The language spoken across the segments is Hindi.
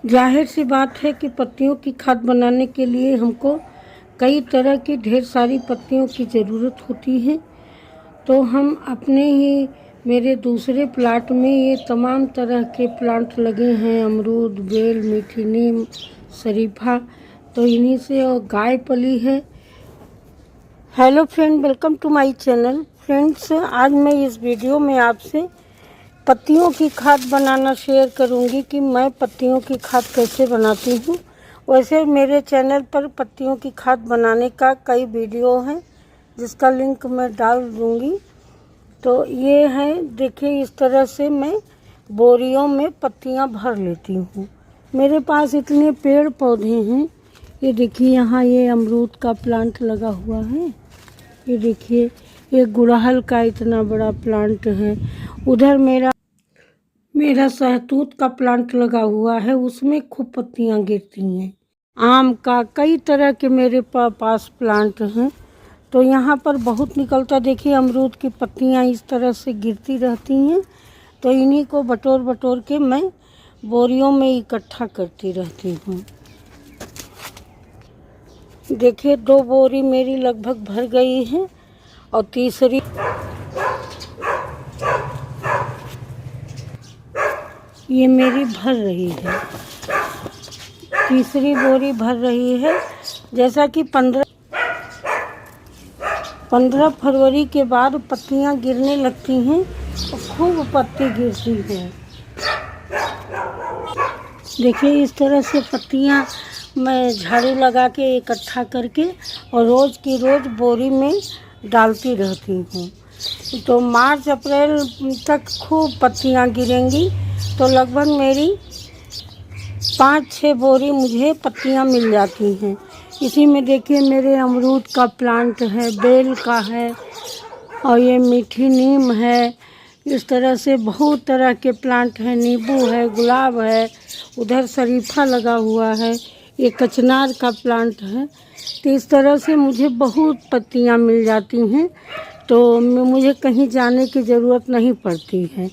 जाहिर सी बात है कि पत्तियों की खाद बनाने के लिए हमको कई तरह की ढेर सारी पत्तियों की ज़रूरत होती है। तो हम अपने ही मेरे दूसरे प्लाट में ये तमाम तरह के प्लांट लगे हैं, अमरूद, बेल, मीठी नीम, शरीफा। तो इन्हीं से और गाय पली है। Hello friend, welcome to my channel. Friends, आज मैं इस वीडियो में आपसे पत्तियों की खाद बनाना शेयर करूंगी कि मैं पत्तियों की खाद कैसे बनाती हूँ। वैसे मेरे चैनल पर पत्तियों की खाद बनाने का कई वीडियो हैं जिसका लिंक मैं डाल दूंगी। तो ये है, देखिए इस तरह से मैं बोरियों में पत्तियाँ भर लेती हूँ। मेरे पास इतने पेड़ पौधे हैं। ये देखिए, यहाँ ये अमरूद का प्लांट लगा हुआ है। ये देखिए, ये गुड़हल का इतना बड़ा प्लांट है। उधर मेरा सहतूत का प्लांट लगा हुआ है, उसमें खूब पत्तियां गिरती हैं। आम का कई तरह के मेरे पास प्लांट हैं। तो यहाँ पर बहुत निकलता। देखिए, अमरूद की पत्तियां इस तरह से गिरती रहती हैं। तो इन्हीं को बटोर बटोर के मैं बोरियों में इकट्ठा करती रहती हूँ। देखिए, 2 बोरी मेरी लगभग भर गई है और तीसरी ये मेरी भर रही है। तीसरी बोरी भर रही है। जैसा कि 15 फरवरी के बाद पत्तियां गिरने लगती हैं और खूब पत्ती गिरती है। देखिए, इस तरह से पत्तियां मैं झाड़ू लगा के इकट्ठा करके और रोज़ की रोज़ बोरी में डालती रहती हूँ। तो मार्च अप्रैल तक खूब पत्तियां गिरेंगी। तो लगभग मेरी 5-6 बोरी मुझे पत्तियां मिल जाती हैं। इसी में देखिए, मेरे अमरूद का प्लांट है, बेल का है और ये मीठी नीम है। इस तरह से बहुत तरह के प्लांट हैं। नींबू है, गुलाब है, उधर शरीफा लगा हुआ है, ये कचनार का प्लांट है। तो इस तरह से मुझे बहुत पत्तियां मिल जाती हैं। तो मुझे कहीं जाने की ज़रूरत नहीं पड़ती है।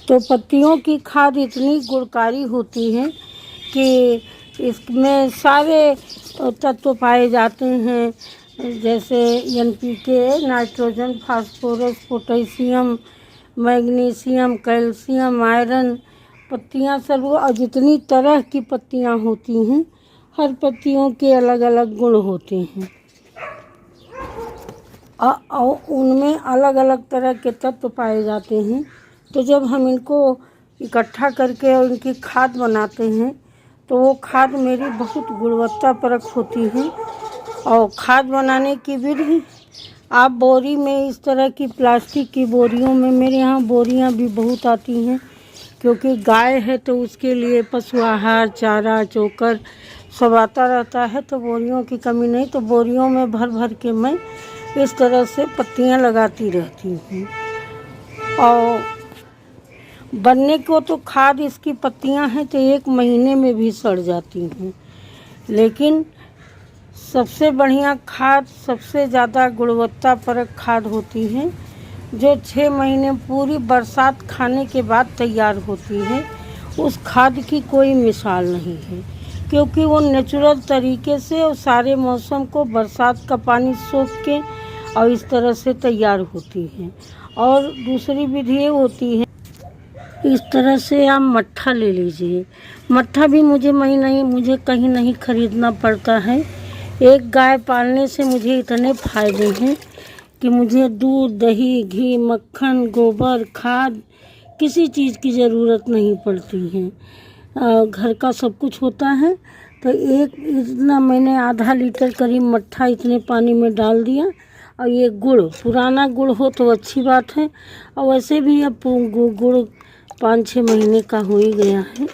तो पत्तियों की खाद इतनी गुणकारी होती है कि इसमें सारे तत्व पाए जाते हैं, जैसे NPK, nitrogen, phosphorus, potassium, magnesium, calcium, iron. पत्तियां सब और जितनी तरह की पत्तियां होती हैं, हर पत्तियों के अलग अलग गुण होते हैं और उनमें अलग अलग तरह के तत्व पाए जाते हैं। तो जब हम इनको इकट्ठा करके और इनकी खाद बनाते हैं तो वो खाद मेरी बहुत गुणवत्तापरक होती है। और खाद बनाने की विधि, आप बोरी में इस तरह की प्लास्टिक की बोरियों में, मेरे यहाँ बोरियाँ भी बहुत आती हैं क्योंकि गाय है तो उसके लिए पशु आहार, चारा, चोकर सब आता रहता है। तो बोरियों की कमी नहीं। तो बोरियों में भर भर के मैं इस तरह से पत्तियां लगाती रहती हूँ। और बनने को तो खाद इसकी पत्तियां हैं तो 1 महीने में भी सड़ जाती हैं। लेकिन सबसे बढ़िया खाद, सबसे ज़्यादा गुणवत्तापरक खाद होती है जो 6 महीने पूरी बरसात खाने के बाद तैयार होती है। उस खाद की कोई मिसाल नहीं है क्योंकि वो नेचुरल तरीके से और सारे मौसम को बरसात का पानी सोख के और इस तरह से तैयार होती है। और दूसरी विधि ये होती है, इस तरह से आप मट्ठा ले लीजिए। मट्ठा भी मुझे कहीं नहीं खरीदना पड़ता है। एक गाय पालने से मुझे इतने फ़ायदे हैं कि मुझे दूध, दही, घी, मक्खन, गोबर, खाद किसी चीज़ की ज़रूरत नहीं पड़ती है। घर का सब कुछ होता है। तो इतना मैंने आधा लीटर करीब मट्ठा इतने पानी में डाल दिया। और ये गुड़, पुराना गुड़ हो तो अच्छी बात है। और वैसे भी अब गुड़ 5-6 महीने का हो ही गया है।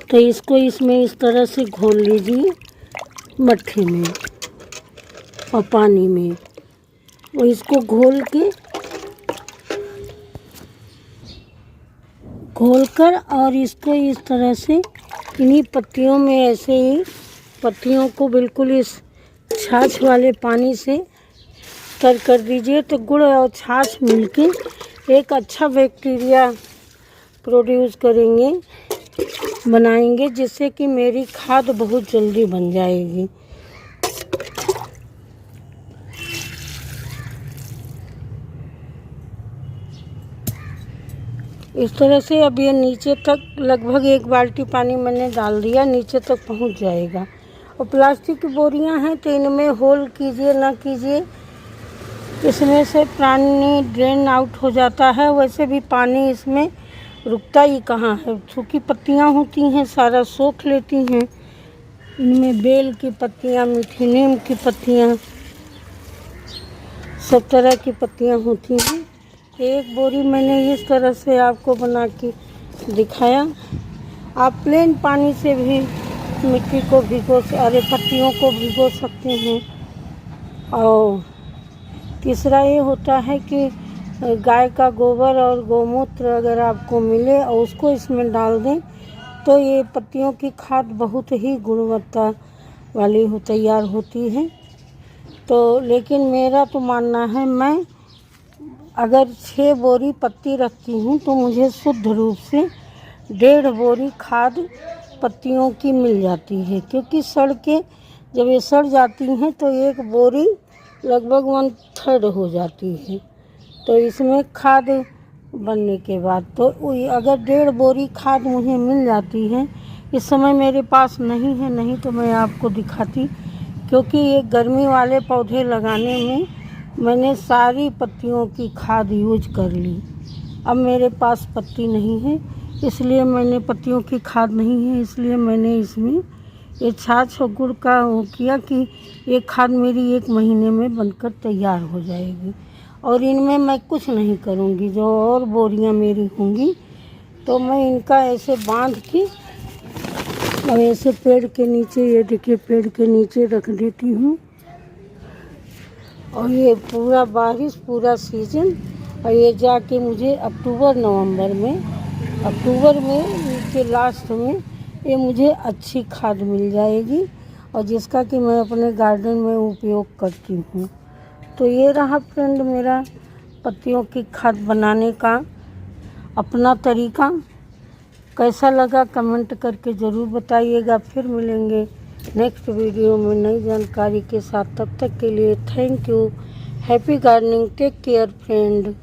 तो इसको इसमें इस तरह से घोल लीजिए मट्ठे में और पानी में। और इसको घोलकर और इसको इस तरह से इन्हीं पत्तियों में ऐसे ही पत्तियों को बिल्कुल इस छाछ वाले पानी से तर कर दीजिए। तो गुड़ और छाछ मिलके एक अच्छा बैक्टीरिया प्रोड्यूस करेंगे बनाएंगे, जिससे कि मेरी खाद बहुत जल्दी बन जाएगी। इस तरह से अब ये नीचे तक लगभग 1 बाल्टी पानी मैंने डाल दिया, नीचे तक पहुंच जाएगा। और प्लास्टिक की बोरियां हैं तो इनमें होल कीजिए ना कीजिए, इसमें से पानी ड्रेन आउट हो जाता है। वैसे भी पानी इसमें रुकता ही कहाँ है, सूखी पत्तियां होती हैं, सारा सोख लेती हैं। इनमें बेल की पत्तियां, मीठी नीम की पत्तियां, सब तरह की पत्तियां होती हैं। एक बोरी मैंने इस तरह से आपको बना के दिखाया। आप प्लेन पानी से भी मिट्टी को पत्तियों को भिगो सकते हैं। और तीसरा ये होता है कि गाय का गोबर और गौमूत्र अगर आपको मिले और उसको इसमें डाल दें तो ये पत्तियों की खाद बहुत ही गुणवत्ता वाली तैयार होती है। तो लेकिन मेरा तो मानना है, मैं अगर 6 बोरी पत्ती रखती हूँ तो मुझे शुद्ध रूप से 1.5 बोरी खाद पत्तियों की मिल जाती है, क्योंकि जब ये सड़ जाती हैं तो 1 बोरी लगभग 1/3 हो जाती है। तो इसमें खाद बनने के बाद तो अगर 1.5 बोरी खाद मुझे मिल जाती है, इस समय मेरे पास नहीं है, नहीं तो मैं आपको दिखाती, क्योंकि ये गर्मी वाले पौधे लगाने में मैंने सारी पत्तियों की खाद यूज कर ली। अब मेरे पास पत्ती नहीं है, इसलिए मैंने पत्तियों की खाद नहीं है, इसलिए मैंने इसमें ये छाछ और गुड़ का वो किया कि ये खाद मेरी 1 महीने में बनकर तैयार हो जाएगी। और इनमें मैं कुछ नहीं करूँगी। जो और बोरियां मेरी होंगी तो मैं इनका ऐसे बांध के और ऐसे पेड़ के नीचे, ये देखिए पेड़ के नीचे रख देती हूँ। और ये पूरा बारिश, पूरा सीजन, और ये जाके मुझे अक्टूबर में के लास्ट में ये मुझे अच्छी खाद मिल जाएगी, और जिसका कि मैं अपने गार्डन में उपयोग करती हूँ। तो ये रहा फ्रेंड मेरा पत्तियों की खाद बनाने का अपना तरीका। कैसा लगा कमेंट करके ज़रूर बताइएगा। फिर मिलेंगे नेक्स्ट वीडियो में नई जानकारी के साथ। तब तक के लिए thank you. Happy gardening. Take care friend.